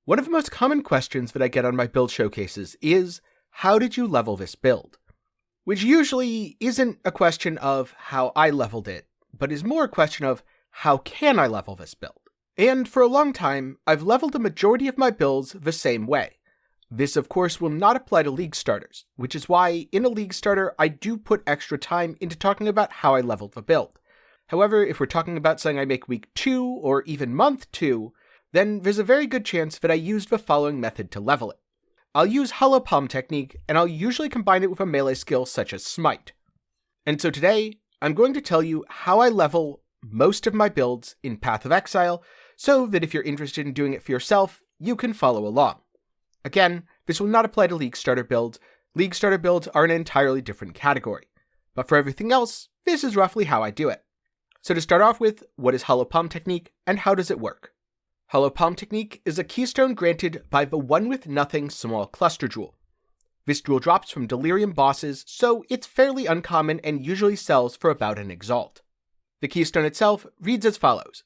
One of the most common questions that I get on my build showcases is, how did you level this build? Which usually isn't a question of how I leveled it, but is more a question of, how can I level this build? And for a long time, I've leveled a majority of my builds the same way. This, of course, will not apply to League starters, which is why, in a League starter, I do put extra time into talking about how I leveled the build. However, if we're talking about something I make week 2, or even month 2, then there's a very good chance that I used the following method to level it. I'll use Hollow Palm technique, and I'll usually combine it with a melee skill such as Smite. And so today, I'm going to tell you how I level most of my builds in Path of Exile, so that if you're interested in doing it for yourself, you can follow along. Again, this will not apply to League starter builds. League starter builds are an entirely different category. But for everything else, this is roughly how I do it. So to start off with, what is Hollow Palm technique, and how does it work? Hollow Palm technique is a keystone granted by the 1-with-nothing small cluster jewel. This jewel drops from Delirium bosses, so it's fairly uncommon and usually sells for about an exalt. The keystone itself reads as follows.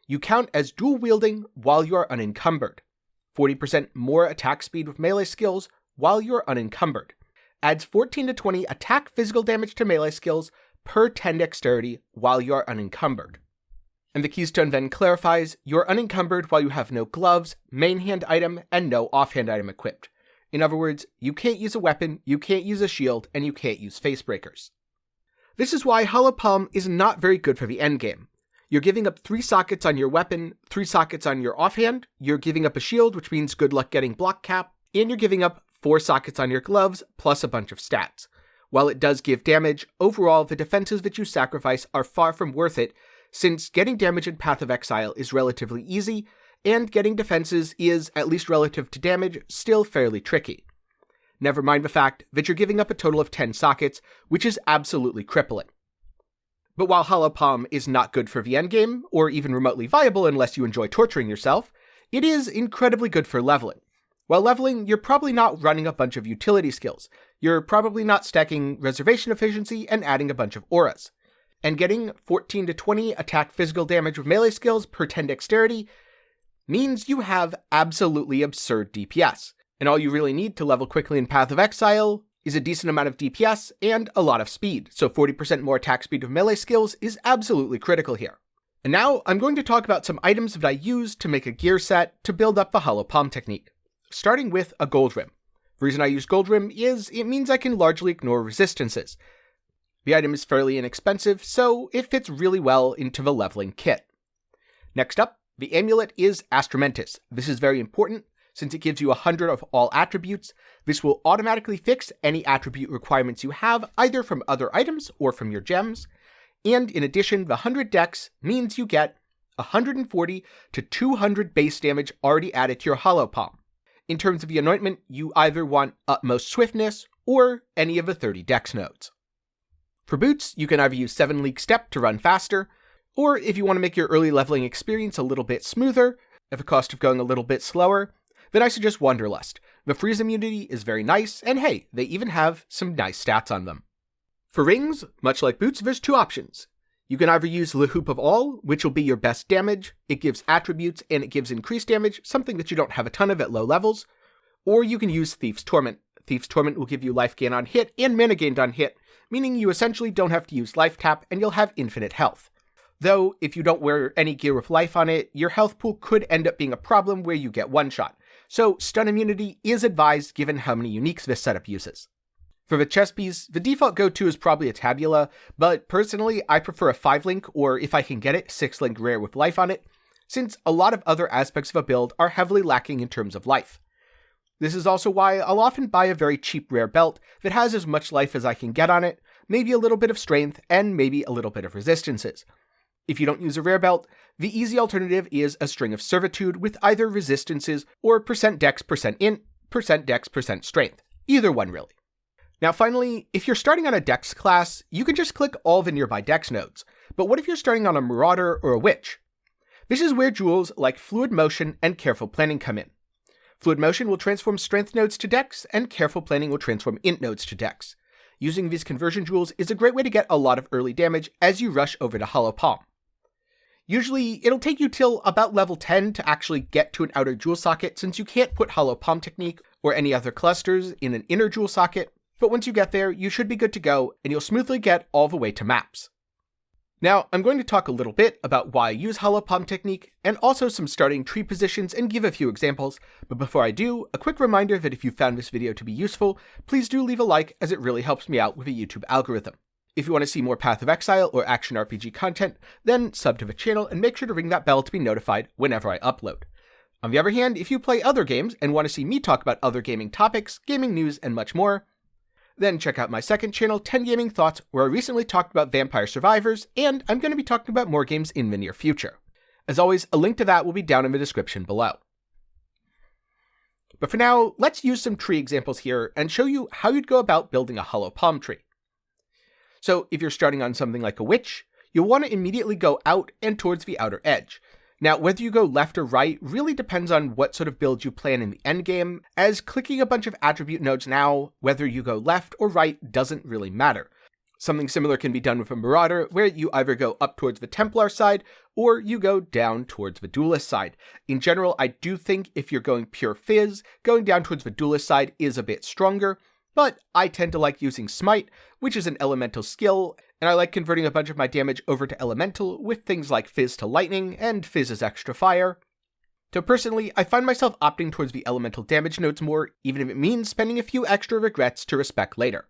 You count as dual-wielding while you are unencumbered. 40% more attack speed with melee skills while you are unencumbered. Adds 14 to 20 attack physical damage to melee skills per 10 dexterity while you are unencumbered. And the keystone then clarifies you are unencumbered while you have no gloves, main hand item, and no offhand item equipped. In other words, you can't use a weapon, you can't use a shield, and you can't use face breakers. This is why Hollow Palm is not very good for the endgame. You're giving up 3 sockets on your weapon, 3 sockets on your offhand, you're giving up a shield, which means good luck getting block cap, and you're giving up 4 sockets on your gloves, plus a bunch of stats. While it does give damage, overall the defenses that you sacrifice are far from worth it, since getting damage in Path of Exile is relatively easy, and getting defenses is, at least relative to damage, still fairly tricky. Never mind the fact that you're giving up a total of 10 sockets, which is absolutely crippling. But while Hollow Palm is not good for the endgame, or even remotely viable unless you enjoy torturing yourself, it is incredibly good for leveling. While leveling, you're probably not running a bunch of utility skills. You're probably not stacking reservation efficiency and adding a bunch of auras. And getting 14 to 20 attack physical damage with melee skills per 10 dexterity means you have absolutely absurd DPS. And all you really need to level quickly in Path of Exile is a decent amount of DPS and a lot of speed, so 40% more attack speed with melee skills is absolutely critical here. And now I'm going to talk about some items that I use to make a gear set to build up the Hollow Palm technique, starting with a Goldrim. The reason I use Goldrim is it means I can largely ignore resistances. The item is fairly inexpensive, so it fits really well into the leveling kit. Next up, the amulet is Astramentis. This is very important, since it gives you 100 of all attributes. This will automatically fix any attribute requirements you have, either from other items or from your gems. And in addition, the 100 dex means you get 140 to 200 base damage already added to your Hollow Palm. In terms of the anointment, you either want Utmost Swiftness or any of the 30 dex nodes. For boots, you can either use 7 League Step to run faster, or if you want to make your early leveling experience a little bit smoother, at the cost of going a little bit slower, then I suggest Wanderlust. The freeze immunity is very nice, and hey, they even have some nice stats on them. For rings, much like boots, there's 2 options. You can either use the Heup of All, which will be your best damage, it gives attributes, and it gives increased damage, something that you don't have a ton of at low levels, or you can use Thief's Torment. Thief's Torment will give you life gain on hit and mana gained on hit, meaning you essentially don't have to use life tap and you'll have infinite health. Though, if you don't wear any gear with life on it, your health pool could end up being a problem where you get one-shot. So stun immunity is advised given how many uniques this setup uses. For the chest piece, the default go-to is probably a Tabula, but personally I prefer a 5-link, or if I can get it, 6-link rare with life on it, since a lot of other aspects of a build are heavily lacking in terms of life. This is also why I'll often buy a very cheap rare belt that has as much life as I can get on it, maybe a little bit of strength, and maybe a little bit of resistances. If you don't use a rare belt, the easy alternative is a String of Servitude with either resistances or %dex, %int, %dex, %strength. Either one really. Now finally, if you're starting on a dex class, you can just click all the nearby dex nodes. But what if you're starting on a Marauder or a Witch? This is where jewels like Fluid Motion and Careful Planning come in. Fluid Motion will transform strength nodes to dex, and Careful Planning will transform int nodes to dex. Using these conversion jewels is a great way to get a lot of early damage as you rush over to Hollow Palm. Usually, it'll take you till about level 10 to actually get to an outer jewel socket, since you can't put Hollow Palm Technique or any other clusters in an inner jewel socket, but once you get there, you should be good to go, and you'll smoothly get all the way to maps. Now, I'm going to talk a little bit about why I use Hollow Palm Technique, and also some starting tree positions and give a few examples, but before I do, a quick reminder that if you found this video to be useful, please do leave a like, as it really helps me out with the YouTube algorithm. If you want to see more Path of Exile or action RPG content, then sub to the channel and make sure to ring that bell to be notified whenever I upload. On the other hand, if you play other games and want to see me talk about other gaming topics, gaming news, and much more, then check out my second channel, 10 Gaming Thoughts, where I recently talked about Vampire Survivors, and I'm going to be talking about more games in the near future. As always, a link to that will be down in the description below. But for now, let's use some tree examples here and show you how you'd go about building a hollow palm tree. So if you're starting on something like a witch, you'll want to immediately go out and towards the outer edge. Now, whether you go left or right really depends on what sort of build you plan in the endgame, as clicking a bunch of attribute nodes now, whether you go left or right doesn't really matter. Something similar can be done with a Marauder, where you either go up towards the Templar side, or you go down towards the Duelist side. In general, I do think if you're going pure Fizz, going down towards the Duelist side is a bit stronger, but I tend to like using Smite, which is an elemental skill, and I like converting a bunch of my damage over to elemental with things like Fizz to Lightning and Fizz's extra fire. So personally, I find myself opting towards the elemental damage nodes more, even if it means spending a few extra regrets to respec later.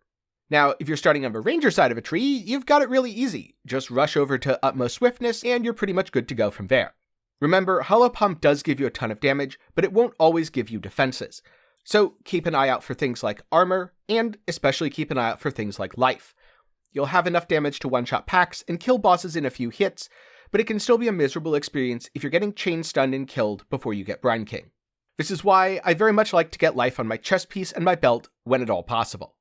Now, if you're starting on the ranger side of a tree, you've got it really easy. Just rush over to utmost swiftness and you're pretty much good to go from there. Remember, Hollow Palm does give you a ton of damage, but it won't always give you defenses. So keep an eye out for things like armor, and especially keep an eye out for things like life. You'll have enough damage to one-shot packs and kill bosses in a few hits, but it can still be a miserable experience if you're getting chain stunned and killed before you get Brine King. This is why I very much like to get life on my chest piece and my belt when at all possible.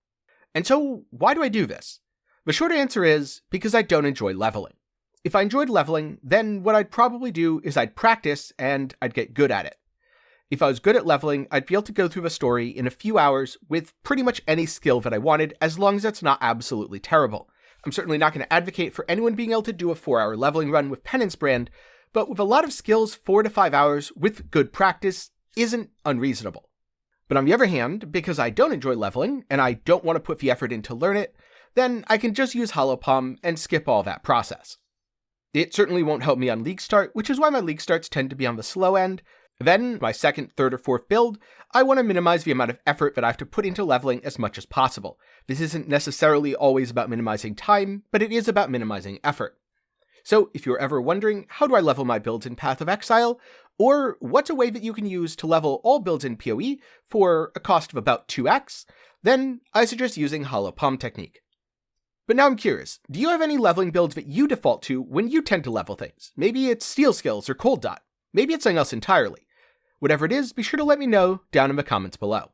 And so, why do I do this? The short answer is, because I don't enjoy leveling. If I enjoyed leveling, then what I'd probably do is I'd practice and I'd get good at it. If I was good at leveling, I'd be able to go through the story in a few hours with pretty much any skill that I wanted, as long as it's not absolutely terrible. I'm certainly not going to advocate for anyone being able to do a 4-hour leveling run with Penance Brand, but with a lot of skills, 4 to 5 hours with good practice isn't unreasonable. But on the other hand, because I don't enjoy leveling, and I don't want to put the effort in to learn it, then I can just use Hollow Palm and skip all that process. It certainly won't help me on League Start, which is why my League Starts tend to be on the slow end. Then, my second, third, or fourth build, I want to minimize the amount of effort that I have to put into leveling as much as possible. This isn't necessarily always about minimizing time, but it is about minimizing effort. So, if you're ever wondering, how do I level my builds in Path of Exile? Or what's a way that you can use to level all builds in PoE for a cost of about 2x? Then, I suggest using Hollow Palm Technique. But now I'm curious, do you have any leveling builds that you default to when you tend to level things? Maybe it's Steel Skills or Cold Dot. Maybe it's something else entirely. Whatever it is, be sure to let me know down in the comments below.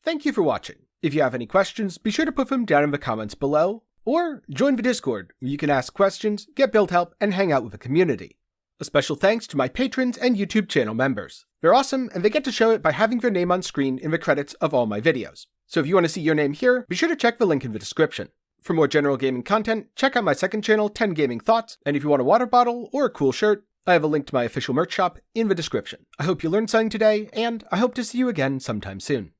Thank you for watching. If you have any questions, be sure to put them down in the comments below, or join the Discord, where you can ask questions, get build help, and hang out with the community. A special thanks to my patrons and YouTube channel members. They're awesome, and they get to show it by having their name on screen in the credits of all my videos. So if you want to see your name here, be sure to check the link in the description. For more general gaming content, check out my second channel, 10 Gaming Thoughts, and if you want a water bottle or a cool shirt, I have a link to my official merch shop in the description. I hope you learned something today, and I hope to see you again sometime soon.